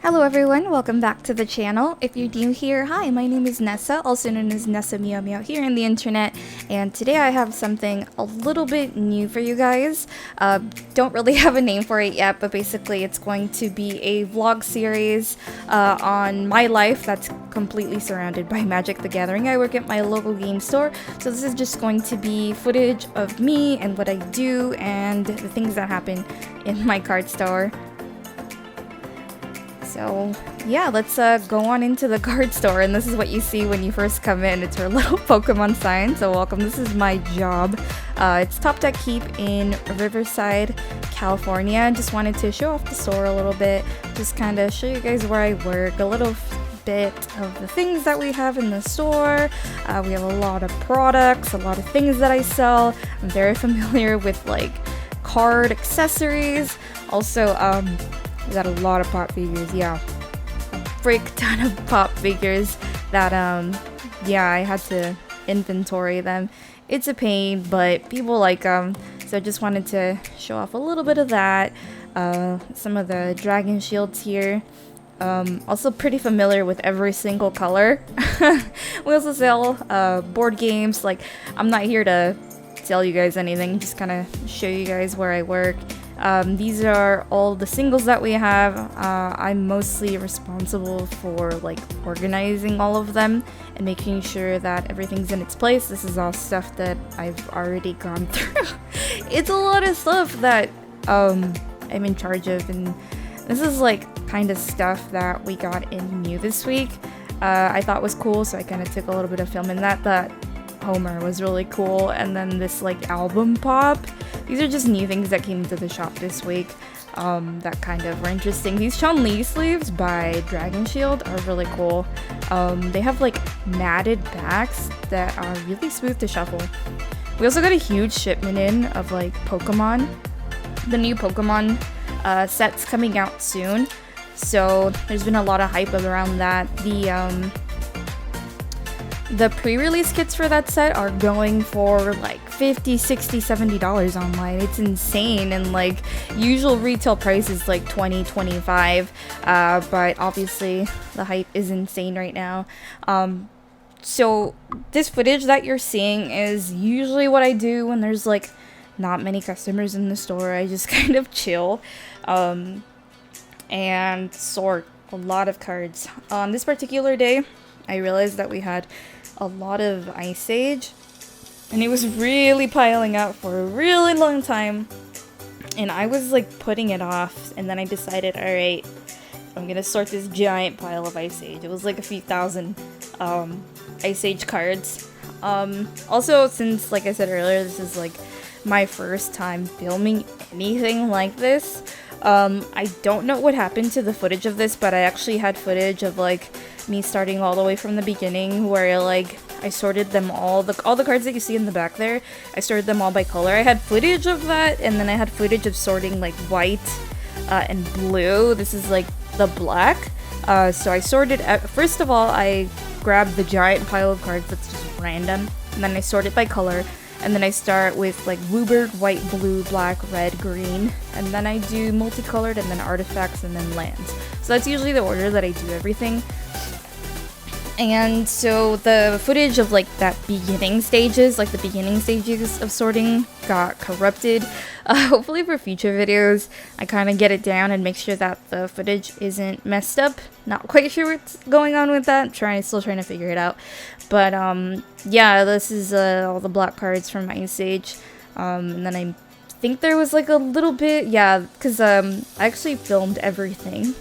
Hello everyone, welcome back to the channel. If you're new here, hi, my name is Nessa, also known as Nessa Meow Meow here in the internet, and today I have something a little bit new for you guys. Don't really have a name for it yet, but basically it's going to be a vlog series on my life that's completely surrounded by Magic the Gathering. I work at my local game store, so this is just going to be footage of me and what I do and the things that happen in my card store. So yeah, let's go on into the card store, and this is what you see when you first come in. It's our little Pokemon sign, so welcome. This is my job. It's Top Deck Keep in Riverside, California. Just wanted to show off the store a little bit, just kind of show you guys where I work, a little bit of the things that we have in the store. We have a lot of products, a lot of things that I sell. I'm very familiar with like card accessories. Also, we got a lot of pop figures, yeah. A frick ton of pop figures that, yeah, I had to inventory them. It's a pain, but people like them, so I just wanted to show off a little bit of that. Some of the dragon shields here. Also pretty familiar with every single color. We also sell board games. Like, I'm not here to tell you guys anything, just kind of show you guys where I work. These are all the singles that we have. I'm mostly responsible for like organizing all of them and making sure that everything's in its place. This is all stuff that I've already gone through. It's a lot of stuff that I'm in charge of, and this is like kind of stuff that we got in new this week. I thought was cool, so I kind of took a little bit of film in that Homer was really cool, and then this like album pop. These are just new things that came into the shop this week that kind of were interesting. These Chun-Li sleeves by Dragon Shield are really cool. They have like matted backs that are really smooth to shuffle. We also got a huge shipment in of like Pokemon. The new Pokemon set's coming out soon, so there's been a lot of hype around that. The pre-release kits for that set are going for like $50, $60, $70 online. It's insane, and like usual retail price is like $20, $25, but obviously the hype is insane right now. So this footage that you're seeing is usually what I do when there's like not many customers in the store. I just kind of chill and sort a lot of cards. On this particular day, I realized that we had a lot of Ice Age, and it was really piling up for a really long time, and I was like putting it off, and then I decided, alright, I'm gonna sort this giant pile of Ice Age. It was like a few thousand Ice Age cards. Also, since like I said earlier, this is like my first time filming anything like this. I don't know what happened to the footage of this, but I actually had footage of like me starting all the way from the beginning, where like I sorted them all the cards that you see in the back there. I sorted them all by color. I had footage of that, and then I had footage of sorting like white and blue. This is like the black. So I sorted. First of all, I grabbed the giant pile of cards that's just random, and then I sort it by color. And then I start with like Bluebird, white, blue, black, red, green, and then I do multicolored, and then artifacts, and then lands. So that's usually the order that I do everything. And so the footage of like that beginning stages, like the beginning stages of sorting, got corrupted. Hopefully for future videos, I kind of get it down and make sure that the footage isn't messed up. Not quite sure what's going on with that. Still trying to figure it out. But yeah, this is all the black cards from Ice Age. And then I think there was like a little bit, yeah, because I actually filmed everything,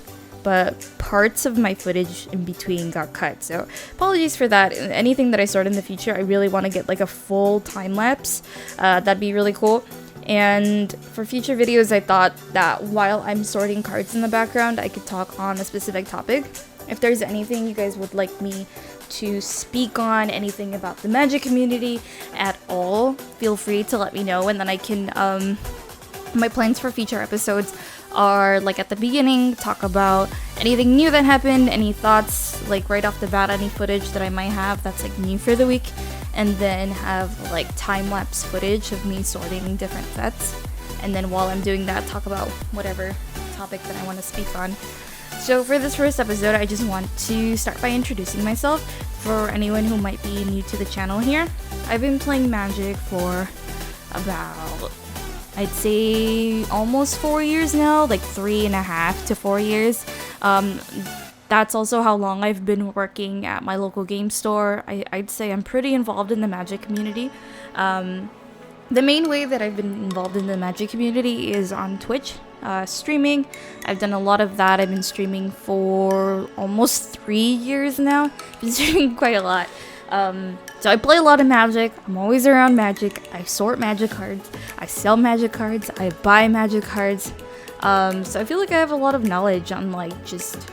but parts of my footage in between got cut, so apologies for that. Anything that I start in the future, I really want to get like a full time lapse. That'd be really cool. And for future videos, I thought that while I'm sorting cards in the background, I could talk on a specific topic. If there's anything you guys would like me to speak on, anything about the Magic community at all, feel free to let me know, and then I can my plans for future episodes are like at the beginning, talk about anything new that happened, any thoughts like right off the bat, any footage that I might have that's like new for the week, and then have like time-lapse footage of me sorting different sets. and then while I'm doing that, talk about whatever topic that I want to speak on. So for this first episode, I just want to start by introducing myself for anyone who might be new to the channel here. I've been playing Magic for about, I'd say, almost 4 years now, like 3.5 to 4 years. That's also how long I've been working at my local game store. I'd say I'm pretty involved in the Magic community. The main way that I've been involved in the Magic community is on Twitch, streaming. I've done a lot of that. I've been streaming for almost 3 years now. I've been streaming quite a lot. So I play a lot of Magic. I'm always around Magic. I sort Magic cards. I sell Magic cards. I buy Magic cards. So I feel like I have a lot of knowledge on like just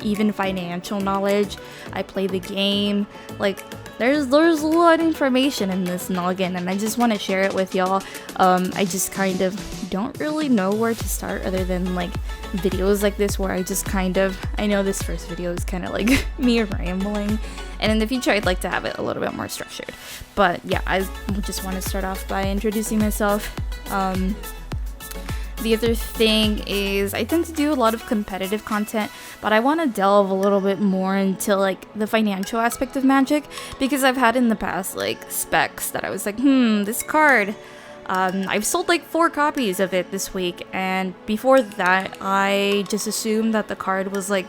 even financial knowledge. I play the game. Like there's a lot of information in this noggin, and I just want to share it with y'all. I just kind of don't really know where to start other than like videos like this where I know this first video is kind of like me rambling, and in the future I'd like to have it a little bit more structured. But yeah, I just want to start off by introducing myself. The other thing is I tend to do a lot of competitive content, but I want to delve a little bit more into like the financial aspect of Magic, because I've had in the past like specs that I was like, this card, I've sold like 4 copies of it this week, and before that I just assumed that the card was like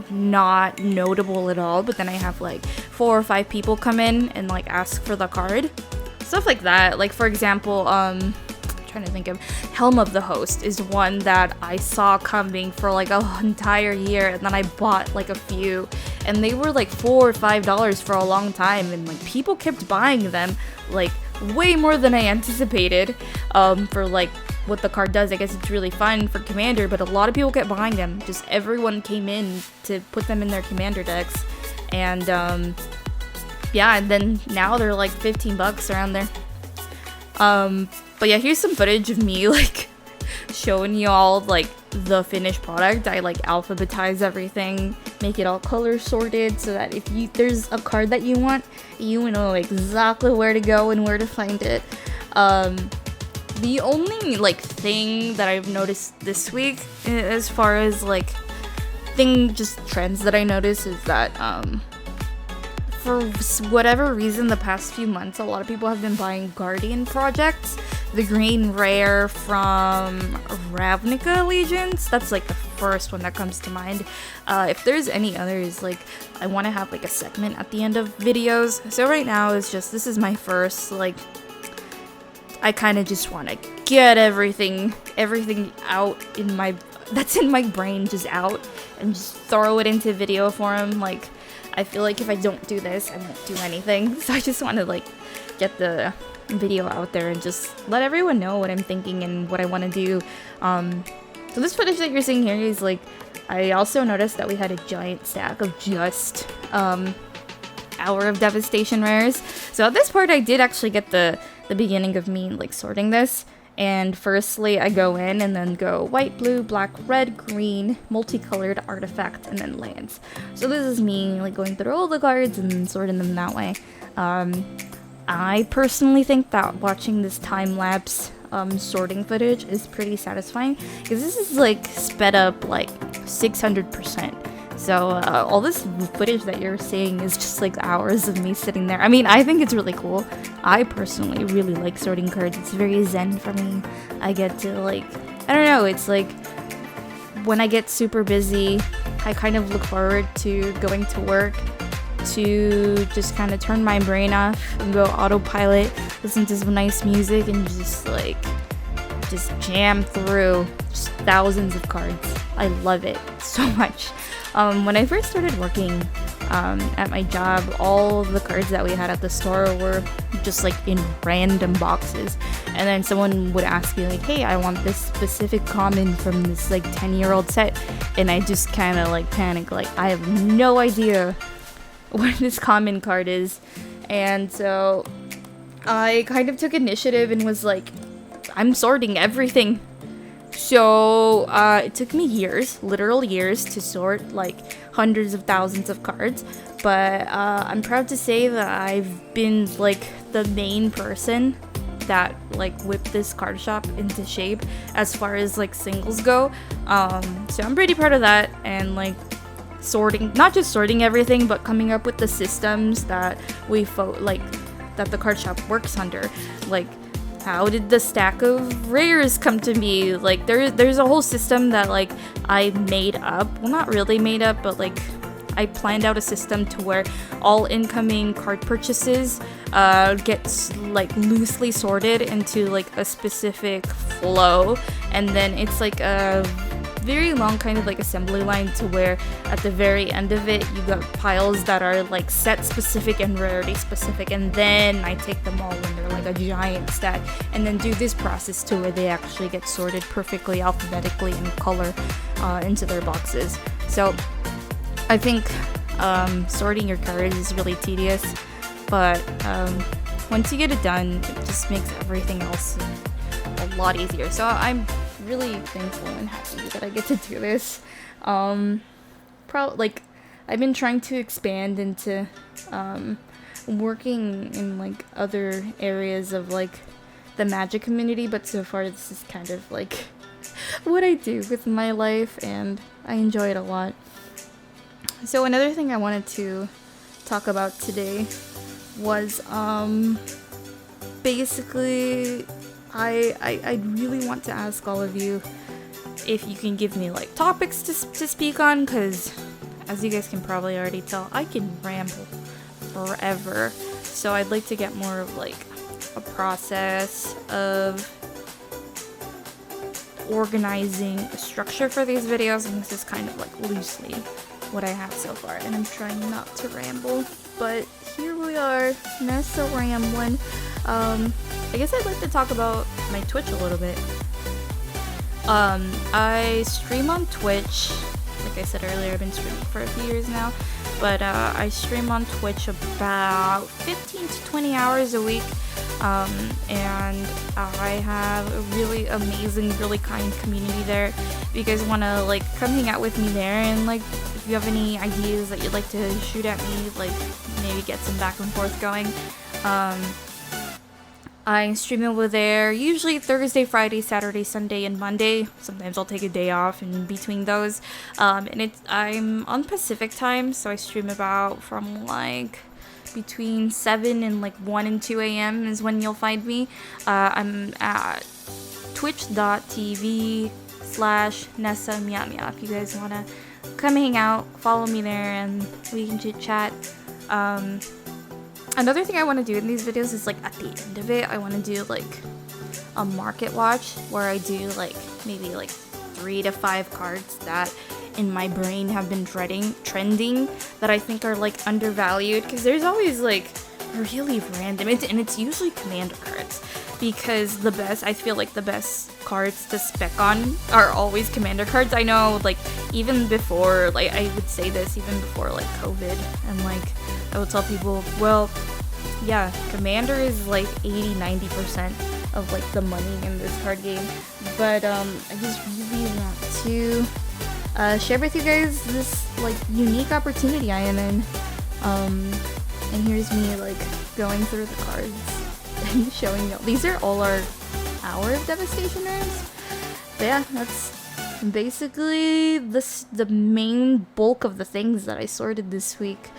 not notable at all, but then I have like 4 or 5 people come in and like ask for the card, stuff like that. Like for example, trying to think of Helm of the Host is one that I saw coming for like an entire year, and then I bought like a few, and they were like $4 or $5 for a long time, and like people kept buying them, like way more than I anticipated, for like what the card does. I guess it's really fun for Commander, but a lot of people kept buying them. Just everyone came in to put them in their Commander decks, and yeah, and then now they're like $15 around there. But yeah, here's some footage of me like showing y'all like the finished product. I like alphabetize everything, make it all color sorted so that if there's a card that you want, you know exactly where to go and where to find it. The only like thing that I've noticed this week, as far as like trends that I noticed, is that for whatever reason, the past few months, a lot of people have been buying Guardian projects, the green rare from Ravnica Legions. That's like the first one that comes to mind. If there's any others, like I want to have like a segment at the end of videos. So right now it's just, this is my first, like, I kind of just want to get everything out that's in my brain just out, and just throw it into video form. Like, I feel like if I don't do this, I won't do anything. So I just want to like get the video out there and just let everyone know what I'm thinking and what I want to do. So this footage that you're seeing here is like, I also noticed that we had a giant stack of just Hour of Devastation rares. So at this part, I did actually get the beginning of me like sorting this. And firstly, I go in and then go white, blue, black, red, green, multicolored, artifact, and then lands. So this is me like going through all the cards and sorting them that way. I personally think that watching this time-lapse sorting footage is pretty satisfying, because this is like sped up like 600%. So all this footage that you're seeing is just like hours of me sitting there. I mean, I think it's really cool. I personally really like sorting cards. It's very zen for me. I get to like, I don't know, it's like when I get super busy, I kind of look forward to going to work to just kind of turn my brain off and go autopilot, listen to some nice music, and just jam through just thousands of cards. I love it so much. When I first started working at my job, all of the cards that we had at the store were just like in random boxes, and then someone would ask me like, hey, I want this specific common from this like 10-year-old set, and I just kind of like panic, like I have no idea what this common card is. And so I kind of took initiative and was like, I'm sorting everything. So it took me years, literal years, to sort like hundreds of thousands of cards, but I'm proud to say that I've been like the main person that like whip this card shop into shape as far as like singles go. So I'm pretty proud of that, and like not just sorting everything, but coming up with the systems that that the card shop works under. Like, how did the stack of rares come to me? Like, there's a whole system that like I made up. Well, not really made up, but like I planned out a system to where all incoming card purchases gets like loosely sorted into like a specific flow, and then it's like a very long kind of like assembly line to where at the very end of it you got piles that are like set specific and rarity specific, and then I take them all when they're like a giant stack and then do this process to where they actually get sorted perfectly alphabetically in color into their boxes. So I think sorting your cards is really tedious, but once you get it done, it just makes everything else a lot easier. So I'm really thankful and happy that I get to do this. Like I've been trying to expand into working in like other areas of like the Magic community, but so far this is kind of like what I do with my life, and I enjoy it a lot. So another thing I wanted to talk about today was basically I really want to ask all of you if you can give me like topics to speak on, because as you guys can probably already tell, I can ramble forever. So I'd like to get more of like a process of organizing a structure for these videos, and this is kind of like loosely what I have so far, and I'm trying not to ramble, but here we are, Nessa rambling. I guess I'd like to talk about my Twitch a little bit. I stream on Twitch. Like I said earlier, I've been streaming for a few years now, but I stream on Twitch about 15 to 20 hours a week, and I have a really amazing, really kind community there. If you guys want to like come hang out with me there, and like if you have any ideas that you'd like to shoot at me, like maybe get some back and forth going, I stream over there usually Thursday, Friday, Saturday, Sunday, and Monday. Sometimes I'll take a day off in between those. And I'm on Pacific time, so I stream about from like between 7 and like 1 and 2 a.m. is when you'll find me. I'm at twitch.tv/NessaMiaMia. If you guys want to come hang out, follow me there, and we can chit chat. Another thing I want to do in these videos is like at the end of it, I want to do like a market watch where I do like maybe like 3 to 5 cards that in my brain have been trending that I think are like undervalued, because there's always like really random, and it's usually commander cards, because I feel like the best cards to spec on are always commander cards. I know, like, even before, like, I would say this even before like COVID, and like I would tell people, well, yeah, commander is like 80-90% of like the money in this card game, but I just really want to share with you guys this like unique opportunity I am in, and here's me like going through the cards and showing you. These are all our Hour of Devastation rares, but yeah, that's basically the main bulk of the things that I sorted this week.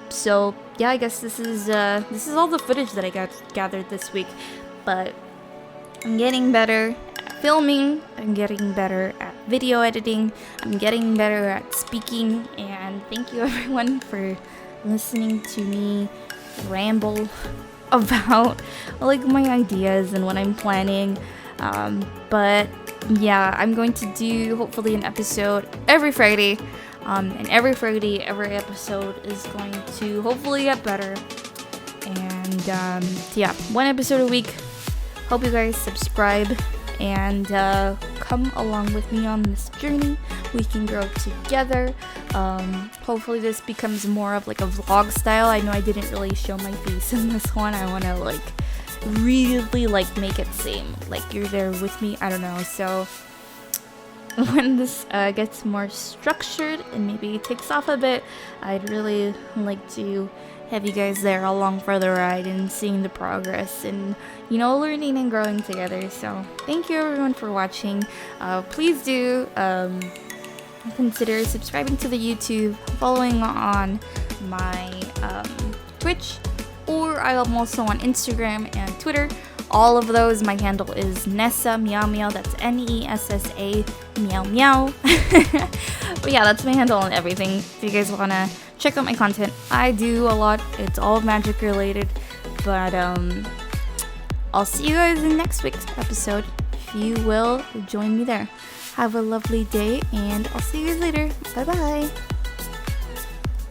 So yeah, I guess this is all the footage that I gathered this week, but I'm getting better at filming, I'm getting better at video editing, I'm getting better at speaking, and thank you everyone for listening to me ramble about like my ideas and what I'm planning. But yeah, I'm going to do hopefully an episode every Friday. And every Friday, every episode is going to hopefully get better. And yeah, 1 episode a week. Hope you guys subscribe and come along with me on this journey. We can grow together. Hopefully this becomes more of like a vlog style. I know I didn't really show my face in this one. I want to like really like make it seem like you're there with me. I don't know. So when this gets more structured and maybe takes off a bit, I'd really like to have you guys there along for the ride and seeing the progress and, you know, learning and growing together. So thank you everyone for watching. Please do consider subscribing to the YouTube, following on my Twitch, or I am also on Instagram and Twitter. All of those, my handle is Nessa Meow Meow. That's Nessa Meow Meow. But yeah, that's my handle on everything. If you guys wanna check out my content, I do a lot. It's all magic related. But I'll see you guys in next week's episode. If you will, join me there. Have a lovely day, and I'll see you guys later. Bye bye.